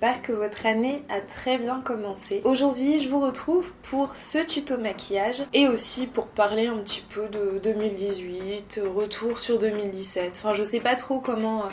j'espère que votre année a très bien commencé. Aujourd'hui, je vous retrouve pour ce tuto maquillage et aussi pour parler un petit peu de 2018, retour sur 2017. Enfin, je sais pas trop comment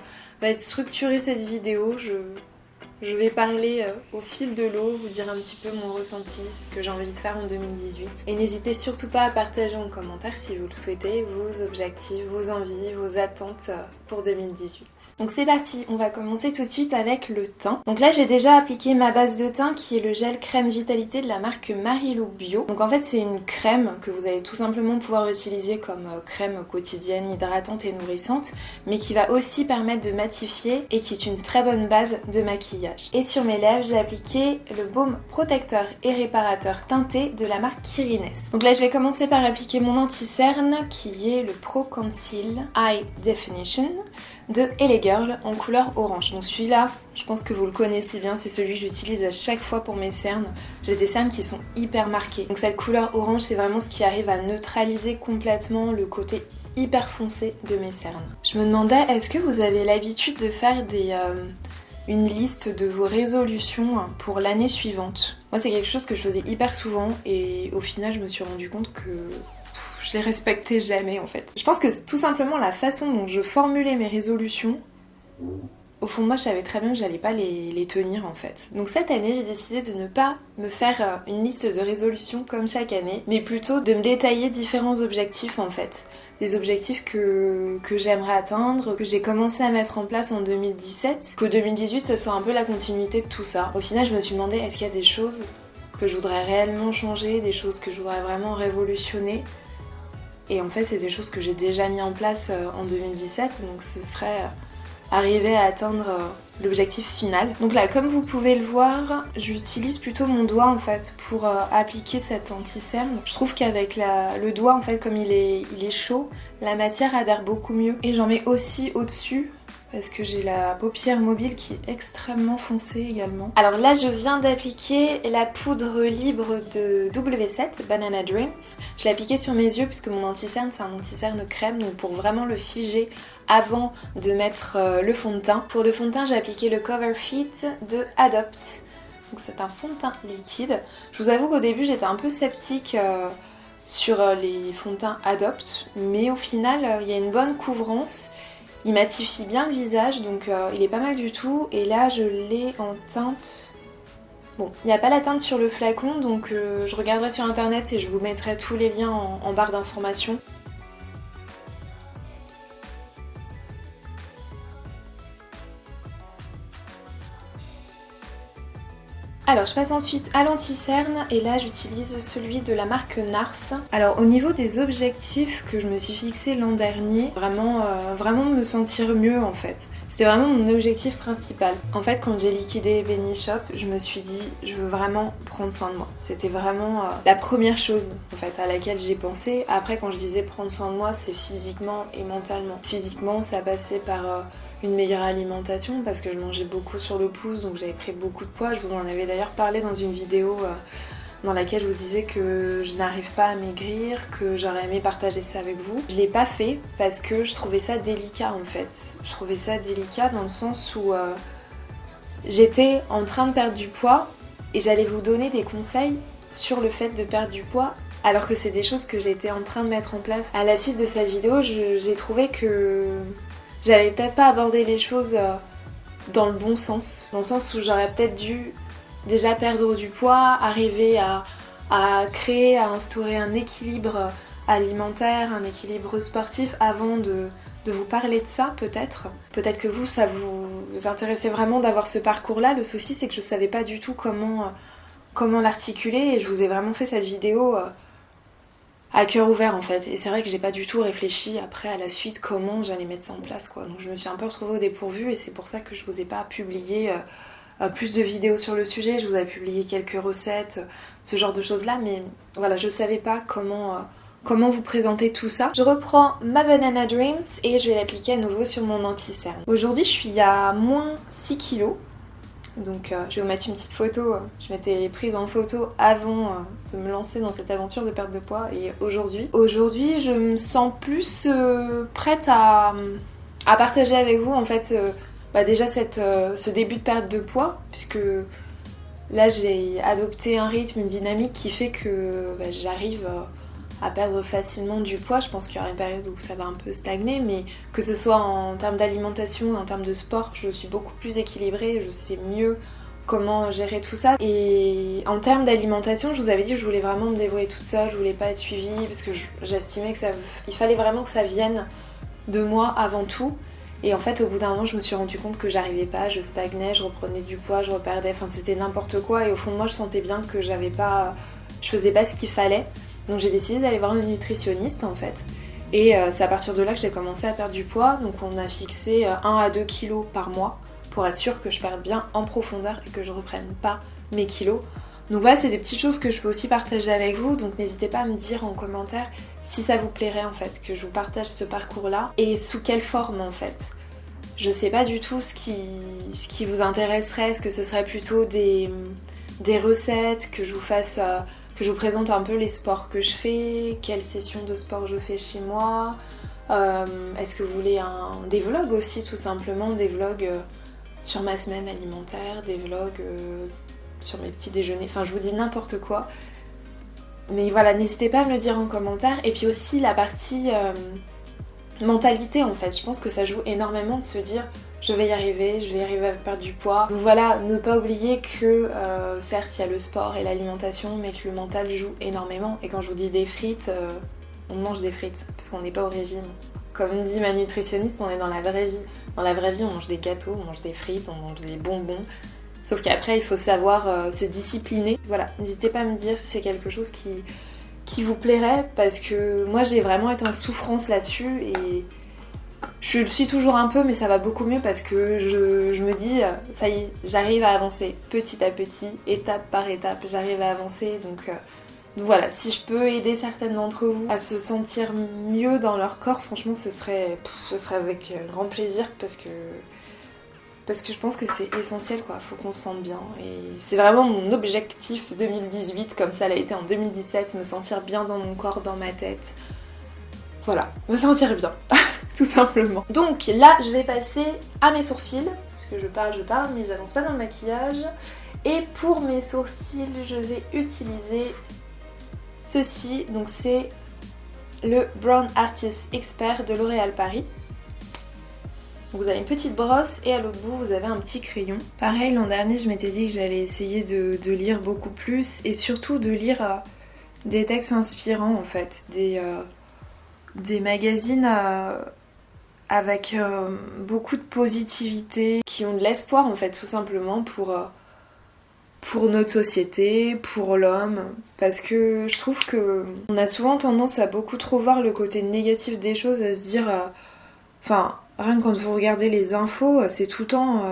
va être structurée cette vidéo. Je vais parler au fil de l'eau, vous dire un petit peu mon ressenti, ce que j'ai envie de faire en 2018. Et n'hésitez surtout pas à partager en commentaire si vous le souhaitez, vos objectifs, vos envies, vos attentes pour 2018. Donc c'est parti, on va commencer tout de suite avec le teint. Donc là j'ai déjà appliqué ma base de teint qui est le gel crème vitalité de la marque Marilou Bio. Donc en fait c'est une crème que vous allez tout simplement pouvoir utiliser comme crème quotidienne, hydratante et nourrissante, mais qui va aussi permettre de matifier et qui est une très bonne base de maquillage. Et sur mes lèvres j'ai appliqué le baume protecteur et réparateur teinté de la marque Kirines. Donc là je vais commencer par appliquer mon anti-cerne qui est le Pro Conceal Eye Definition de LA Girl en couleur orange. Donc celui-là, je pense que vous le connaissez bien, c'est celui que j'utilise à chaque fois pour mes cernes. J'ai des cernes qui sont hyper marquées. Donc cette couleur orange, c'est vraiment ce qui arrive à neutraliser complètement le côté hyper foncé de mes cernes. Je me demandais, est-ce que vous avez l'habitude de faire une liste de vos résolutions pour l'année suivante? Moi, c'est quelque chose que je faisais hyper souvent et au final, je me suis rendu compte que je les respectais jamais en fait. Je pense que tout simplement la façon dont je formulais mes résolutions, au fond de moi je savais très bien que j'allais pas les tenir en fait. Donc cette année j'ai décidé de ne pas me faire une liste de résolutions comme chaque année, mais plutôt de me détailler différents objectifs en fait. Des objectifs que j'aimerais atteindre, que j'ai commencé à mettre en place en 2017, que 2018 ce soit un peu la continuité de tout ça. Au final je me suis demandé est-ce qu'il y a des choses que je voudrais réellement changer, des choses que je voudrais vraiment révolutionner. Et en fait, c'est des choses que j'ai déjà mis en place en 2017, donc ce serait arriver à atteindre l'objectif final. Donc là, comme vous pouvez le voir, j'utilise plutôt mon doigt en fait pour appliquer cet anti-cerne. Je trouve qu'avec le doigt, en fait, comme il est chaud, la matière adhère beaucoup mieux. Et j'en mets aussi au-dessus parce que j'ai la paupière mobile qui est extrêmement foncée également. Alors là je viens d'appliquer la poudre libre de W7 Banana Dreams. Je l'ai appliquée sur mes yeux puisque mon anti-cerne c'est un anti-cerne crème, donc pour vraiment le figer avant de mettre le fond de teint. Pour le fond de teint j'ai appliqué le Cover Fit de Adopt. Donc c'est un fond de teint liquide. Je vous avoue qu'au début j'étais un peu sceptique sur les fonds de teint Adopt, mais au final il y a une bonne couvrance. Il matifie bien le visage, donc il est pas mal du tout. Et là, je l'ai en teinte... Bon, il n'y a pas la teinte sur le flacon, donc je regarderai sur internet et je vous mettrai tous les liens en barre d'informations. Alors je passe ensuite à l'anti-cerne et là j'utilise celui de la marque NARS. Alors au niveau des objectifs que je me suis fixé l'an dernier, vraiment me sentir mieux en fait. C'était vraiment mon objectif principal. En fait quand j'ai liquidé Benny Shop, je me suis dit je veux vraiment prendre soin de moi. C'était vraiment la première chose en fait à laquelle j'ai pensé. Après quand je disais prendre soin de moi, c'est physiquement et mentalement. Physiquement ça passait par... une meilleure alimentation parce que je mangeais beaucoup sur le pouce, donc j'avais pris beaucoup de poids. Je vous en avais d'ailleurs parlé dans une vidéo dans laquelle je vous disais que je n'arrive pas à maigrir, que j'aurais aimé partager ça avec vous. Je l'ai pas fait parce que je trouvais ça délicat en fait. Je trouvais ça délicat dans le sens où j'étais en train de perdre du poids et j'allais vous donner des conseils sur le fait de perdre du poids alors que c'est des choses que j'étais en train de mettre en place. À la suite de cette vidéo, j'ai trouvé que j'avais peut-être pas abordé les choses dans le bon sens. Dans le sens où j'aurais peut-être dû déjà perdre du poids, arriver à créer, à instaurer un équilibre alimentaire, un équilibre sportif avant de vous parler de ça peut-être. Peut-être que vous, ça vous intéressait vraiment d'avoir ce parcours-là. Le souci c'est que je savais pas du tout comment l'articuler et je vous ai vraiment fait cette vidéo... à cœur ouvert en fait, et c'est vrai que j'ai pas du tout réfléchi après à la suite comment j'allais mettre ça en place quoi, donc je me suis un peu retrouvée au dépourvu et c'est pour ça que je vous ai pas publié plus de vidéos sur le sujet. Je vous avais publié quelques recettes, ce genre de choses là, mais voilà, je savais pas comment vous présenter tout ça. Je reprends ma Banana Dreams et je vais l'appliquer à nouveau sur mon anti-cerne. Aujourd'hui je suis à moins 6 kg. Donc je vais vous mettre une petite photo, je m'étais prise en photo avant de me lancer dans cette aventure de perte de poids et aujourd'hui je me sens plus prête à partager avec vous en fait déjà ce début de perte de poids, puisque là j'ai adopté un rythme, une dynamique qui fait que j'arrive à perdre facilement du poids. Je pense qu'il y aura une période où ça va un peu stagner, mais que ce soit en termes d'alimentation ou en termes de sport, je suis beaucoup plus équilibrée, je sais mieux comment gérer tout ça. Et en termes d'alimentation, je vous avais dit que je voulais vraiment me débrouiller toute seule, je voulais pas être suivie, parce que j'estimais il fallait vraiment que ça vienne de moi avant tout. Et en fait, au bout d'un moment, je me suis rendu compte que j'arrivais pas, je stagnais, je reprenais du poids, je reperdais, enfin c'était n'importe quoi. Et au fond de moi, je sentais bien que je faisais pas ce qu'il fallait. Donc j'ai décidé d'aller voir une nutritionniste en fait. Et c'est à partir de là que j'ai commencé à perdre du poids. Donc on a fixé 1 à 2 kilos par mois pour être sûr que je perde bien en profondeur et que je reprenne pas mes kilos. Donc voilà, c'est des petites choses que je peux aussi partager avec vous. Donc n'hésitez pas à me dire en commentaire si ça vous plairait en fait que je vous partage ce parcours-là et sous quelle forme en fait. Je sais pas du tout ce qui vous intéresserait. Est-ce que ce serait plutôt des recettes, que je vous fasse... que je vous présente un peu les sports que je fais, quelles sessions de sport je fais chez moi. Est-ce que vous voulez des vlogs aussi tout simplement, des vlogs sur ma semaine alimentaire, des vlogs sur mes petits déjeuners, enfin je vous dis n'importe quoi. Mais voilà, n'hésitez pas à me le dire en commentaire. Et puis aussi la partie mentalité en fait, je pense que ça joue énormément de se dire je vais y arriver à perdre du poids. Donc voilà, ne pas oublier que certes il y a le sport et l'alimentation, mais que le mental joue énormément. Et quand je vous dis des frites, on mange des frites, parce qu'on n'est pas au régime. Comme dit ma nutritionniste, on est dans la vraie vie. Dans la vraie vie, on mange des gâteaux, on mange des frites, on mange des bonbons. Sauf qu'après, il faut savoir se discipliner. Voilà, n'hésitez pas à me dire si c'est quelque chose qui vous plairait, parce que moi j'ai vraiment été en souffrance là-dessus et je le suis toujours un peu, mais ça va beaucoup mieux parce que je me dis, ça y est, j'arrive à avancer petit à petit, étape par étape, j'arrive à avancer. Donc voilà, si je peux aider certaines d'entre vous à se sentir mieux dans leur corps, franchement ce serait avec grand plaisir parce que je pense que c'est essentiel quoi, faut qu'on se sente bien. Et c'est vraiment mon objectif 2018, comme ça l'a été en 2017, me sentir bien dans mon corps, dans ma tête. Voilà, me sentir bien, tout simplement. Donc là, je vais passer à mes sourcils, parce que je parle, mais j'avance pas dans le maquillage. Et pour mes sourcils, je vais utiliser ceci, donc c'est le Brown Artist Expert de L'Oréal Paris. Vous avez une petite brosse et à l'autre bout vous avez un petit crayon. Pareil, l'an dernier je m'étais dit que j'allais essayer de lire beaucoup plus et surtout de lire des textes inspirants en fait, des magazines avec beaucoup de positivité, qui ont de l'espoir en fait tout simplement pour notre société, pour l'homme, parce que je trouve que on a souvent tendance à beaucoup trop voir le côté négatif des choses, à se dire... rien que quand vous regardez les infos, c'est tout le temps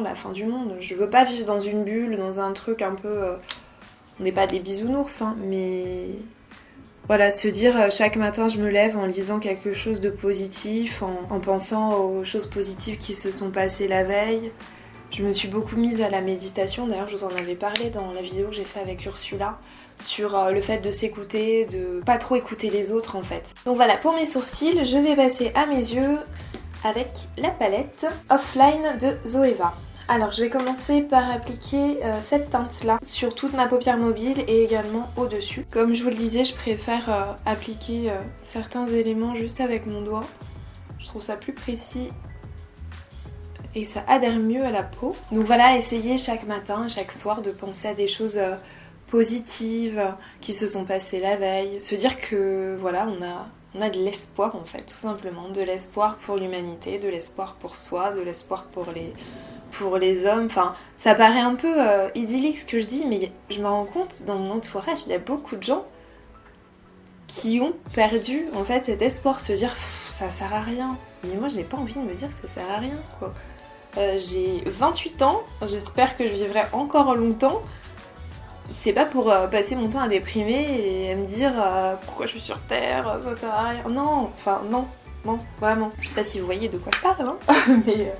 la fin du monde. Je veux pas vivre dans une bulle, dans un truc un peu... on n'est pas des bisounours, hein, mais... Voilà, se dire chaque matin je me lève en lisant quelque chose de positif, en pensant aux choses positives qui se sont passées la veille. Je me suis beaucoup mise à la méditation, d'ailleurs je vous en avais parlé dans la vidéo que j'ai fait avec Ursula, sur le fait de s'écouter, de pas trop écouter les autres en fait. Donc voilà, pour mes sourcils, je vais passer à mes yeux avec la palette Offline de Zoeva. Alors je vais commencer par appliquer cette teinte-là sur toute ma paupière mobile et également au-dessus. Comme je vous le disais, je préfère appliquer certains éléments juste avec mon doigt. Je trouve ça plus précis et ça adhère mieux à la peau. Donc voilà, essayez chaque matin, chaque soir de penser à des choses positives qui se sont passées la veille. Se dire que voilà, on a de l'espoir en fait, tout simplement. De l'espoir pour l'humanité, de l'espoir pour soi, de l'espoir pour les hommes. Enfin, ça paraît un peu idyllique ce que je dis, mais je me rends compte, dans mon entourage, il y a beaucoup de gens qui ont perdu en fait cet espoir, se dire ça sert à rien. Mais moi j'ai pas envie de me dire que ça sert à rien quoi. J'ai 28 ans, j'espère que je vivrai encore longtemps. C'est pas pour passer mon temps à déprimer et à me dire pourquoi je suis sur Terre, ça sert à rien. Non, vraiment. Je sais pas si vous voyez de quoi je parle, hein, mais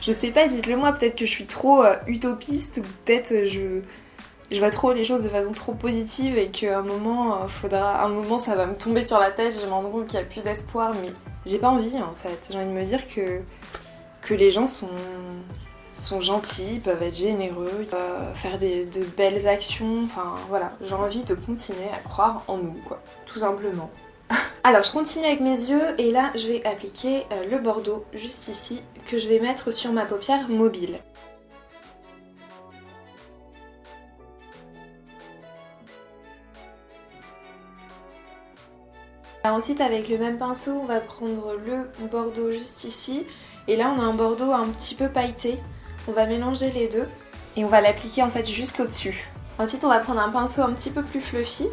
je sais pas, dites-le moi, peut-être que je suis trop utopiste, ou peut-être je vois trop les choses de façon trop positive et qu'à un moment, ça va me tomber sur la tête, je me rends compte qu'il n'y a plus d'espoir, mais j'ai pas envie en fait. J'ai envie de me dire que que les gens sont gentils, peuvent être généreux, peuvent faire de belles actions, enfin voilà, j'ai envie de continuer à croire en nous quoi, tout simplement. Alors je continue avec mes yeux et là je vais appliquer le Bordeaux juste ici que je vais mettre sur ma paupière mobile. Alors, ensuite avec le même pinceau on va prendre le Bordeaux juste ici et là on a un Bordeaux un petit peu pailleté. On va mélanger les deux et on va l'appliquer en fait juste au-dessus. Ensuite on va prendre un pinceau un petit peu plus fluffy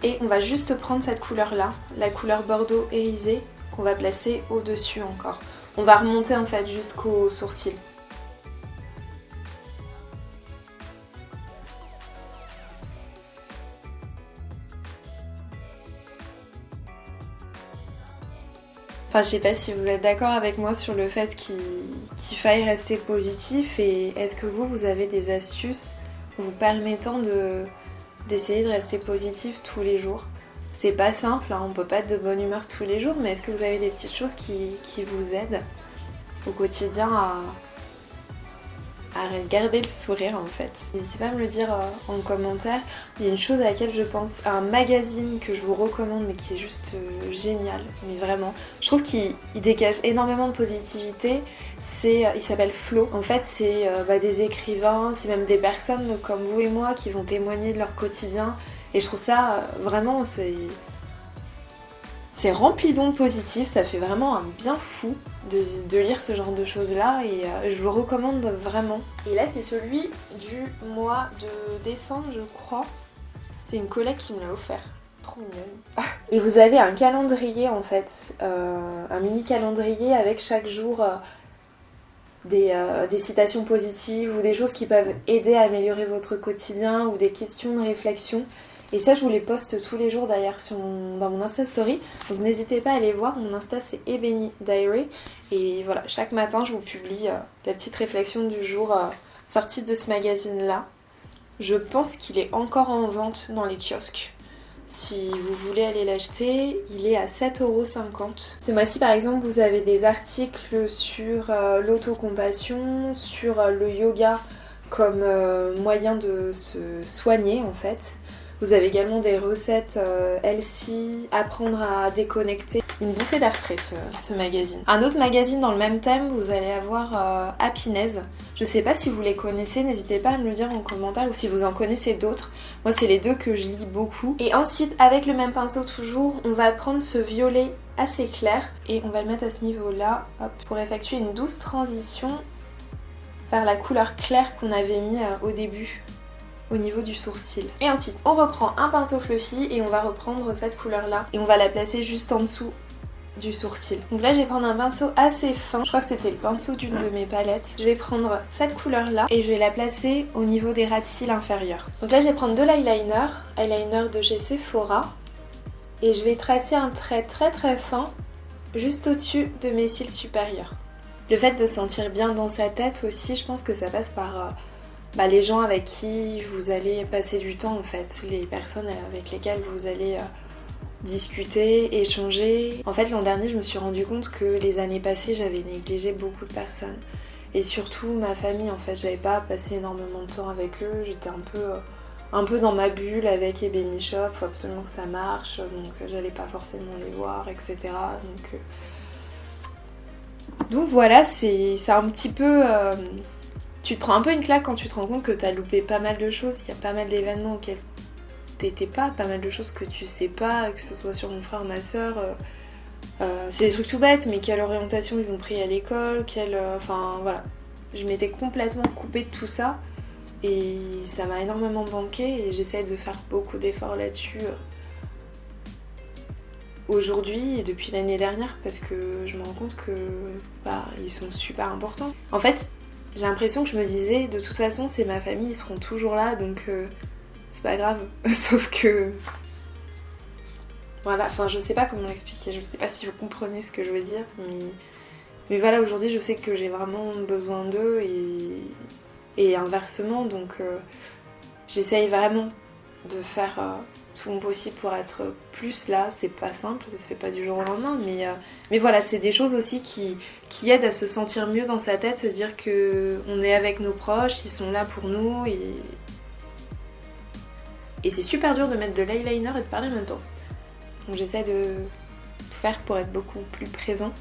et on va juste prendre cette couleur là, la couleur Bordeaux irisé qu'on va placer au-dessus encore. On va remonter en fait jusqu'au sourcil. Enfin, je sais pas si vous êtes d'accord avec moi sur le fait qu'il faille rester positif et est-ce que vous avez des astuces vous permettant d'essayer de rester positif tous les jours? C'est pas simple, hein, on peut pas être de bonne humeur tous les jours, mais est-ce que vous avez des petites choses qui vous aident au quotidien à garder le sourire en fait? N'hésitez pas à me le dire en commentaire. Il y a une chose à laquelle je pense, un magazine que je vous recommande mais qui est juste génial, mais vraiment. Je trouve qu'il dégage énormément de positivité. Il s'appelle Flow. En fait c'est des écrivains, c'est même des personnes comme vous et moi qui vont témoigner de leur quotidien. Et je trouve ça vraiment, c'est rempli d'ondes positives, ça fait vraiment un bien fou de lire ce genre de choses là et je vous le recommande vraiment. Et là c'est celui du mois de décembre je crois, c'est une collègue qui me l'a offert, trop mignonne. Et vous avez un calendrier en fait, un mini calendrier avec chaque jour des citations positives ou des choses qui peuvent aider à améliorer votre quotidien ou des questions de réflexion. Et ça je vous les poste tous les jours d'ailleurs dans mon Insta Story. Donc n'hésitez pas à aller voir, mon Insta c'est Ebony Diary. Et voilà, chaque matin je vous publie la petite réflexion du jour sortie de ce magazine là. Je pense qu'il est encore en vente dans les kiosques. Si vous voulez aller l'acheter, il est à 7,50 €. Ce mois-ci par exemple vous avez des articles sur l'autocompassion, sur le yoga comme moyen de se soigner en fait. Vous avez également des recettes healthy, apprendre à déconnecter. Une bouffée d'air frais ce magazine. Un autre magazine dans le même thème, vous allez avoir Happiness. Je sais pas si vous les connaissez, n'hésitez pas à me le dire en commentaire ou si vous en connaissez d'autres. Moi c'est les deux que je lis beaucoup. Et ensuite avec le même pinceau toujours, on va prendre ce violet assez clair et on va le mettre à ce niveau là pour effectuer une douce transition vers la couleur claire qu'on avait mis au début au niveau du sourcil. Et ensuite on reprend un pinceau fluffy et on va reprendre cette couleur là et on va la placer juste en dessous du sourcil. Donc là je vais prendre un pinceau assez fin, je crois que c'était le pinceau d'une de mes palettes. Je vais prendre cette couleur là et je vais la placer au niveau des ras de cils inférieurs. Donc là je vais prendre de l'eyeliner de chez Sephora et je vais tracer un trait très très fin juste au-dessus de mes cils supérieurs. Le fait de se sentir bien dans sa tête aussi, je pense que ça passe par les gens avec qui vous allez passer du temps en fait, les personnes avec lesquelles vous allez discuter, échanger. En fait l'an dernier je me suis rendu compte que les années passées j'avais négligé beaucoup de personnes et surtout ma famille en fait, j'avais pas passé énormément de temps avec eux, j'étais un peu dans ma bulle avec Ebony Shop, faut absolument que ça marche donc j'allais pas forcément les voir etc. Donc voilà, c'est un petit peu... tu te prends un peu une claque quand tu te rends compte que t'as loupé pas mal de choses, il y a pas mal d'événements auxquels t'étais pas mal de choses que tu sais pas, que ce soit sur mon frère, ma soeur. C'est des trucs tout bêtes, mais quelle orientation ils ont pris à l'école, enfin voilà. Je m'étais complètement coupée de tout ça et ça m'a énormément manqué et j'essaie de faire beaucoup d'efforts là-dessus aujourd'hui et depuis l'année dernière parce que je me rends compte que ils sont super importants. En fait, j'ai l'impression que je me disais de toute façon c'est ma famille, ils seront toujours là donc c'est pas grave. Sauf que voilà, enfin je sais pas comment l'expliquer, je sais pas si vous comprenez ce que je veux dire mais voilà, aujourd'hui je sais que j'ai vraiment besoin d'eux et inversement donc j'essaye vraiment de faire tout mon possible pour être plus là. C'est pas simple, ça se fait pas du jour au lendemain, mais voilà, c'est des choses aussi qui aident à se sentir mieux dans sa tête, se dire que on est avec nos proches, ils sont là pour nous, et c'est super dur de mettre de l'eyeliner et de parler en même temps. Donc j'essaie de tout faire pour être beaucoup plus présente,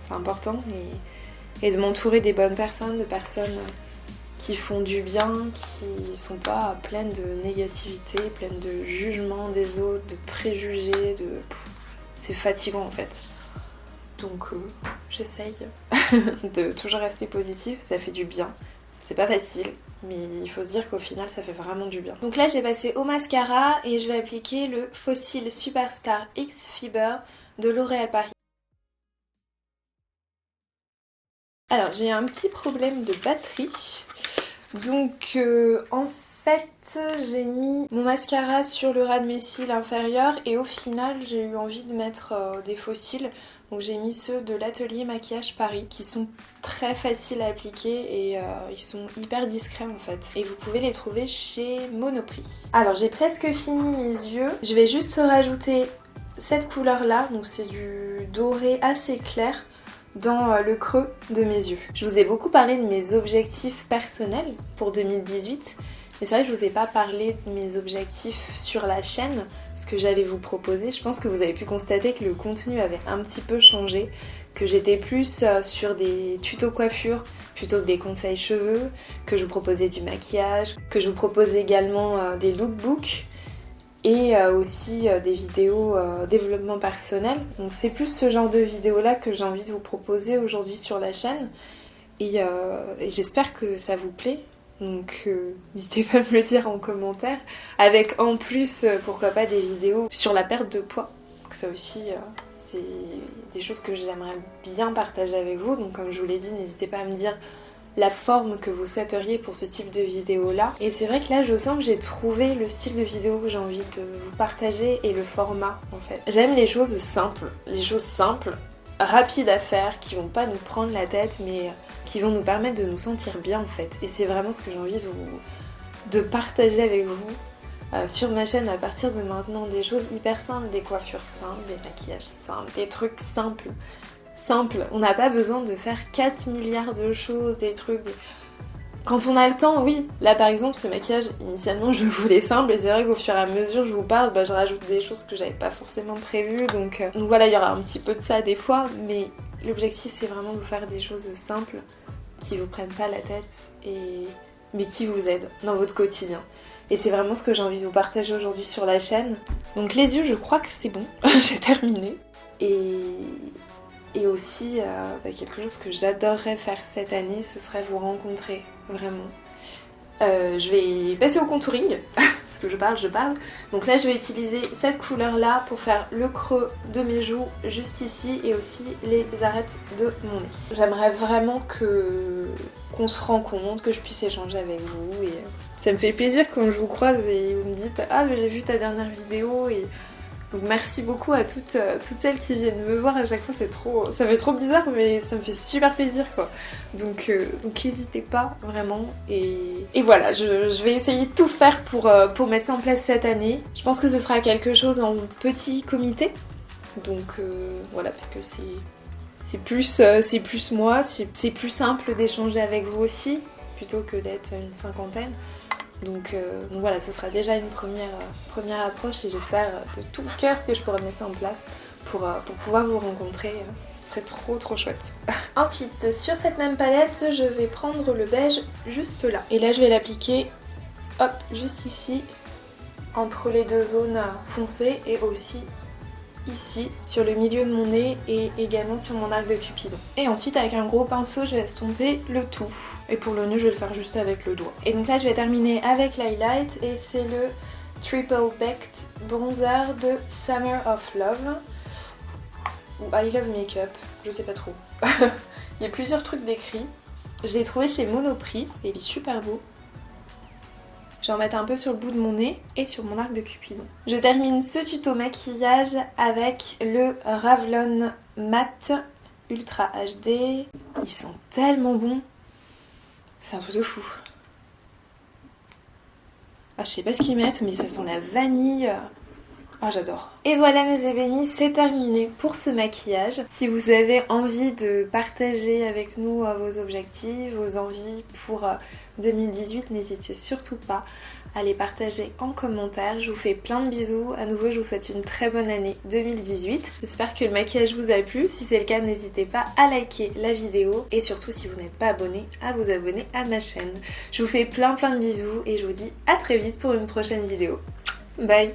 c'est important, et de m'entourer des bonnes personnes, de personnes qui font du bien, qui sont pas pleines de négativité, pleines de jugement des autres, de préjugés, c'est fatigant en fait. Donc j'essaye de toujours rester positive, ça fait du bien. C'est pas facile, mais il faut se dire qu'au final ça fait vraiment du bien. Donc là j'ai passé au mascara et je vais appliquer le Fossil Superstar X Fiber de L'Oréal Paris. Alors j'ai un petit problème de batterie, donc en fait j'ai mis mon mascara sur le ras de mes cils inférieur et au final j'ai eu envie de mettre des faux cils. Donc j'ai mis ceux de l'atelier Maquillage Paris qui sont très faciles à appliquer et ils sont hyper discrets en fait. Et vous pouvez les trouver chez Monoprix. Alors j'ai presque fini mes yeux, je vais juste rajouter cette couleur là, donc c'est du doré assez clair dans le creux de mes yeux. Je vous ai beaucoup parlé de mes objectifs personnels pour 2018, mais c'est vrai que je vous ai pas parlé de mes objectifs sur la chaîne, ce que j'allais vous proposer. Je pense que vous avez pu constater que le contenu avait un petit peu changé, que j'étais plus sur des tutos coiffure plutôt que des conseils cheveux, que je vous proposais du maquillage, que je vous proposais également des lookbooks et aussi des vidéos développement personnel. Donc c'est plus ce genre de vidéos là que j'ai envie de vous proposer aujourd'hui sur la chaîne et j'espère que ça vous plaît. Donc n'hésitez pas à me le dire en commentaire, avec en plus pourquoi pas des vidéos sur la perte de poids. Ça aussi c'est des choses que j'aimerais bien partager avec vous, donc comme je vous l'ai dit, n'hésitez pas à me dire la forme que vous souhaiteriez pour ce type de vidéo là. Et c'est vrai que là je sens que j'ai trouvé le style de vidéo que j'ai envie de vous partager et le format en fait. J'aime les choses simples, rapides à faire, qui vont pas nous prendre la tête mais qui vont nous permettre de nous sentir bien en fait. Et c'est vraiment ce que j'ai envie de partager avec vous sur ma chaîne à partir de maintenant. Des choses hyper simples, des coiffures simples, des maquillages simples, des trucs simples. On n'a pas besoin de faire 4 milliards de choses, des trucs... Quand on a le temps, oui. Là par exemple ce maquillage, initialement je le voulais simple et c'est vrai qu'au fur et à mesure je vous parle, je rajoute des choses que j'avais pas forcément prévues. Donc voilà, il y aura un petit peu de ça des fois, mais l'objectif c'est vraiment de vous faire des choses simples qui vous prennent pas la tête mais qui vous aident dans votre quotidien. Et c'est vraiment ce que j'ai envie de vous partager aujourd'hui sur la chaîne. Donc les yeux, je crois que c'est bon, j'ai terminé. Et aussi, quelque chose que j'adorerais faire cette année, ce serait vous rencontrer, vraiment. Je vais passer au contouring, parce que je parle. Donc là, je vais utiliser cette couleur-là pour faire le creux de mes joues, juste ici, et aussi les arêtes de mon nez. J'aimerais vraiment qu'on se rencontre, que je puisse échanger avec vous, et ça me fait plaisir quand je vous croise et vous me dites « Ah, mais j'ai vu ta dernière vidéo » et... Donc merci beaucoup à toutes celles qui viennent me voir à chaque fois, ça fait trop bizarre mais ça me fait super plaisir quoi. Donc n'hésitez pas vraiment et voilà, je vais essayer de tout faire pour mettre ça en place cette année. Je pense que ce sera quelque chose en petit comité, donc voilà, parce que c'est plus moi, c'est plus simple d'échanger avec vous aussi plutôt que d'être une cinquantaine. Donc voilà, ce sera déjà une première approche et j'espère de tout cœur que je pourrai mettre ça en place pour pouvoir vous rencontrer. Ce serait trop chouette. Ensuite, sur cette même palette, je vais prendre le beige juste là. Et là, je vais l'appliquer, hop, juste ici, entre les deux zones foncées et aussi ici, sur le milieu de mon nez et également sur mon arc de Cupidon. Et ensuite, avec un gros pinceau, je vais estomper le tout. Et pour le nez, je vais le faire juste avec le doigt. Et donc là, je vais terminer avec l'highlight et c'est le Triple Baked Bronzer de Summer of Love. Ou I Love Makeup, je sais pas trop. Il y a plusieurs trucs décrits. Je l'ai trouvé chez Monoprix et il est super beau. Je vais en mettre un peu sur le bout de mon nez et sur mon arc de Cupidon. Je termine ce tuto maquillage avec le Revlon Matte Ultra HD. Il sent tellement bon. C'est un truc de fou. Ah, je sais pas ce qu'ils mettent, mais ça sent la vanille. Ah, j'adore. Et voilà mes ébénis, c'est terminé pour ce maquillage. Si vous avez envie de partager avec nous vos objectifs, vos envies pour 2018, n'hésitez surtout pas à les partager en commentaire. Je vous fais plein de bisous. À nouveau, je vous souhaite une très bonne année 2018. J'espère que le maquillage vous a plu. Si c'est le cas, n'hésitez pas à liker la vidéo. Et surtout, si vous n'êtes pas abonné, à vous abonner à ma chaîne. Je vous fais plein de bisous et je vous dis à très vite pour une prochaine vidéo. Bye!